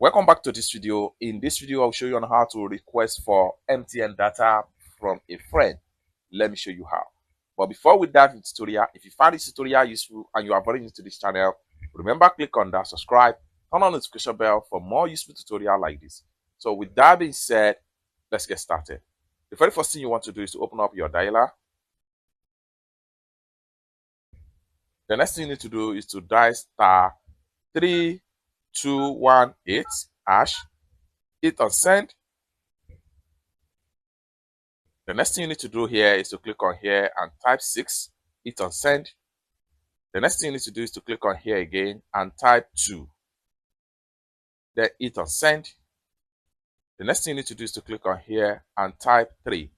Welcome back to this video. In this video, I'll show you on how to request for MTN data from a friend. Let me show you how. But before we dive into the tutorial, if you find this tutorial useful and you are very new to this channel, remember click on that subscribe, turn on the notification bell for more useful tutorial like this. So with that being said, let's get started. The very first thing you want to do is to open up your dialer. The next thing you need to do is to dial star 3218 hash, hit on send. The next thing you need to do here is to click on here and type 6, hit on send. The next thing you need to do is to click on here again and type 2, then hit on send. The next thing you need to do is to click on here and type 3,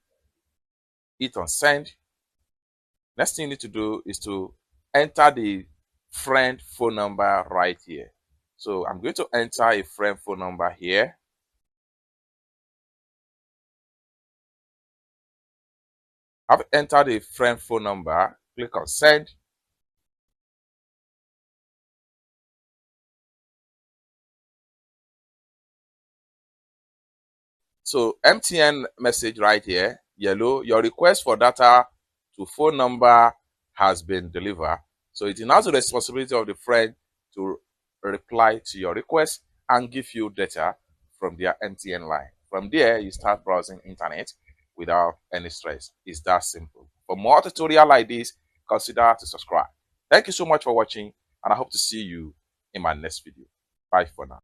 hit on send. Next thing you need to do is to enter the friend phone number right here. So I'm going to enter a friend phone number here. I've entered a friend phone number, click on send. So MTN message right here, yellow, your request for data to phone number has been delivered. So it is now the responsibility of the friend to reply to your request and give you data from their MTN line. From there, you start browsing internet without any stress. It's that simple. For more tutorial like this, consider to subscribe. Thank you so much for watching, and I hope to see you in my next video. Bye for now.